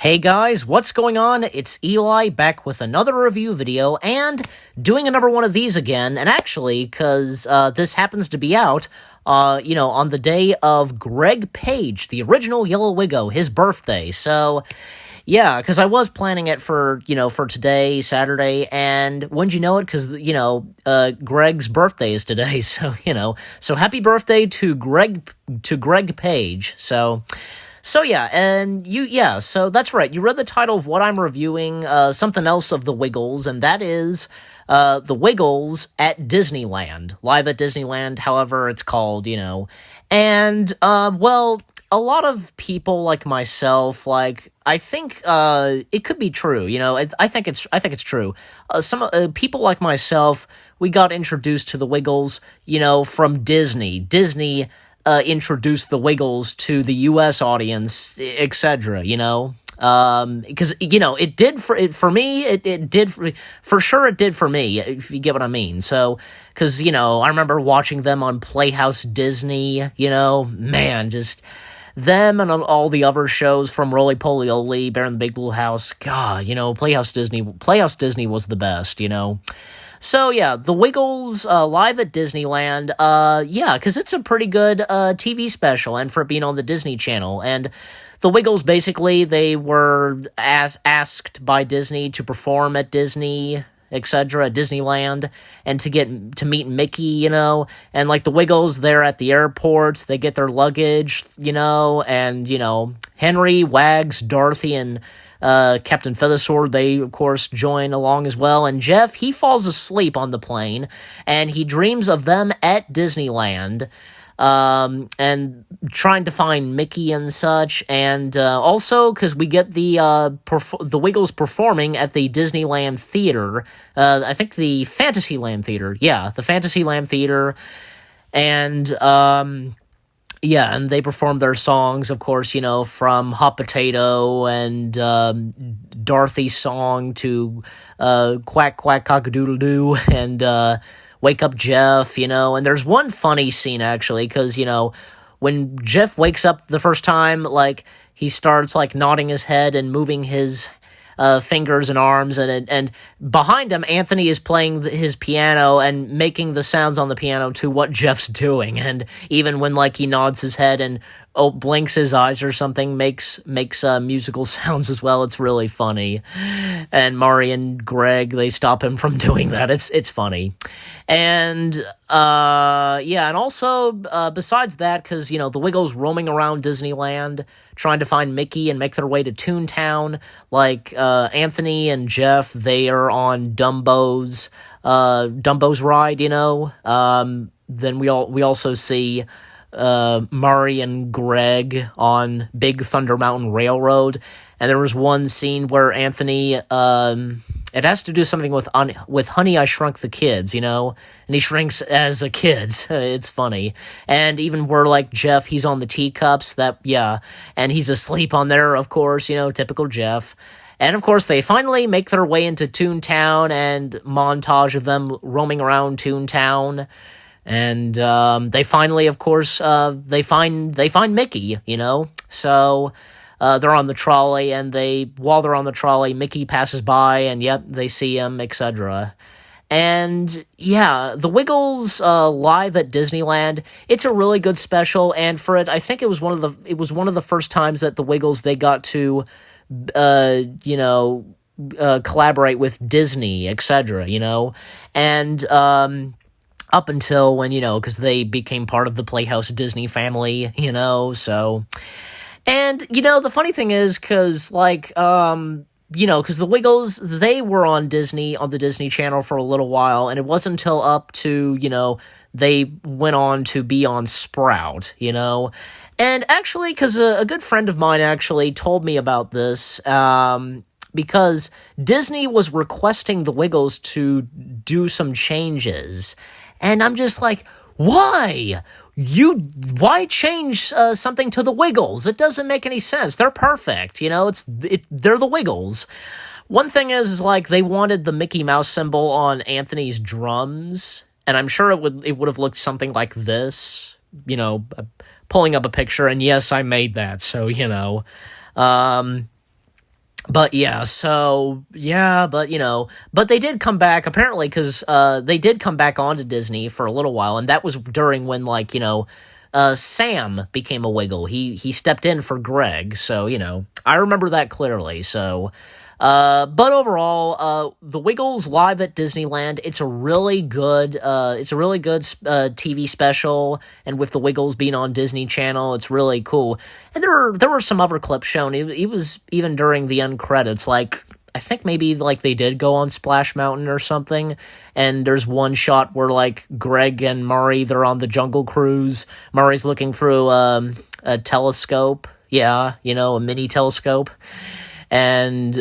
Hey guys, what's going on? It's Eli back with another review video and doing another one of these again. And actually, because this happens to be out, on the day of Greg Page, the original Yellow Wiggo, his birthday. So, yeah, because I was planning it for today, Saturday, and wouldn't you know it? Because Greg's birthday is today. So happy birthday to Greg Page. So that's right. You read the title of what I'm reviewing, something else of the Wiggles, and that is the Wiggles at Disneyland, live at Disneyland, however it's called, And a lot of people like myself, I think it could be true, I think it's true. Some people like myself, we got introduced to the Wiggles, from Disney. Disney introduced the Wiggles to the U.S. audience, etc., because, it did for me, it did, for sure it did for me, if you get what I mean, so, because, I remember watching them on Playhouse Disney, man, just them and all the other shows from Roly Poly Oly, Bear in the Big Blue House, God, Playhouse Disney was the best, So, yeah, the Wiggles live at Disneyland, because it's a pretty good TV special, and for it being on the Disney Channel, and the Wiggles, basically, they were asked by Disney to perform at Disney, etc., at Disneyland, and to meet Mickey, and, the Wiggles, they're at the airport, they get their luggage, and, Henry, Wags, Dorothy, and Captain Feathersword, they, of course, join along as well, and Jeff, he falls asleep on the plane, and he dreams of them at Disneyland, and trying to find Mickey and such, and also, because we get the Wiggles performing at the Disneyland Theater, I think the Fantasyland Theater, the Fantasyland Theater, and, and they perform their songs, of course, from Hot Potato and Dorothy's song to Quack Quack Cock-a-doodle-doo and Wake Up Jeff, and there's one funny scene, actually, because, when Jeff wakes up the first time, he starts, nodding his head and moving his fingers and arms, and behind him, Anthony is playing his piano and making the sounds on the piano to what Jeff's doing, and even when, he nods his head and blinks his eyes or something, makes musical sounds as well. It's really funny, and Mari and Greg, they stop him from doing that. It's funny, and and also besides that, because the Wiggles roaming around Disneyland trying to find Mickey and make their way to Toontown, Anthony and Jeff, they are on Dumbo's ride, then we also see Mari and Greg on Big Thunder Mountain Railroad, and there was one scene where Anthony, it has to do something with Honey, I Shrunk the Kids, and he shrinks as a kid. It's funny. And even where, Jeff, he's on the teacups, and he's asleep on there, of course, typical Jeff. And, of course, they finally make their way into Toontown, and montage of them roaming around Toontown. And they finally, of course, they find Mickey, So they're on the trolley, and while they're on the trolley, Mickey passes by, and they see him, etc. And the Wiggles live at Disneyland, it's a really good special, and for it, I think it was one of the first times that the Wiggles, they got to collaborate with Disney, etc. And up until when, because they became part of the Playhouse Disney family, so. And, the funny thing is, because, because the Wiggles, they were on the Disney Channel for a little while, and it wasn't until up to, they went on to be on Sprout, And actually, because a good friend of mine actually told me about this, because Disney was requesting the Wiggles to do some changes. And I'm just like, why? Why change something to the Wiggles? It doesn't make any sense. They're perfect, they're the Wiggles. One thing is they wanted the Mickey Mouse symbol on Anthony's drums, and I'm sure it would have looked something like this, pulling up a picture, and yes, I made that, so, But yeah, so yeah, but but they did come back apparently because they did come back onto Disney for a little while, and that was during when Sam became a Wiggle. He stepped in for Greg, so I remember that clearly. So, but overall, the Wiggles live at Disneyland. It's a really good TV special, and with the Wiggles being on Disney Channel, it's really cool. And there were some other clips shown. It was even during the end credits, like. I think maybe like they did go on Splash Mountain or something, and there's one shot where like Greg and Murray, they're on the Jungle Cruise. Murray's looking through a telescope, yeah, a mini telescope, and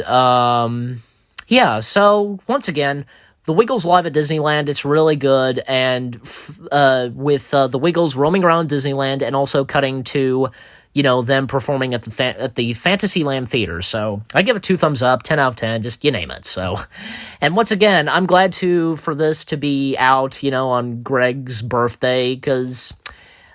yeah. So once again, the Wiggles live at Disneyland, it's really good, and with the Wiggles roaming around Disneyland and also cutting to them performing at the Fantasyland Theater. So I give it 2 thumbs up, 10 out of 10, just you name it. So, and once again, I'm glad for this to be out, on Greg's birthday, because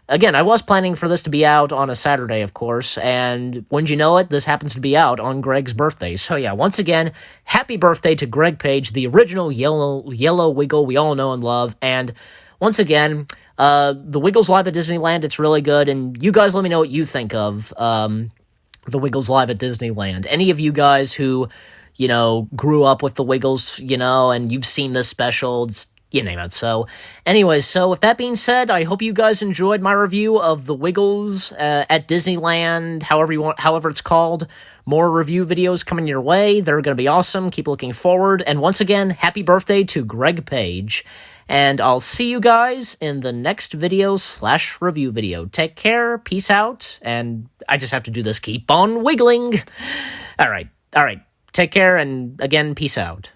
again, I was planning for this to be out on a Saturday, of course, and wouldn't you know it, this happens to be out on Greg's birthday. So yeah, once again, happy birthday to Greg Page, the original yellow Wiggle we all know and love, and once again, the Wiggles live at Disneyland, it's really good, and you guys let me know what you think of the Wiggles live at Disneyland. Any of you guys who, grew up with the Wiggles, and you've seen this special, you name it. So, anyways, so with that being said, I hope you guys enjoyed my review of the Wiggles at Disneyland, however it's called. More review videos coming your way. They're going to be awesome. Keep looking forward. And once again, happy birthday to Greg Page. And I'll see you guys in the next video/review video. Take care, peace out, and I just have to do this. Keep on wiggling. All right. Take care, and again, peace out.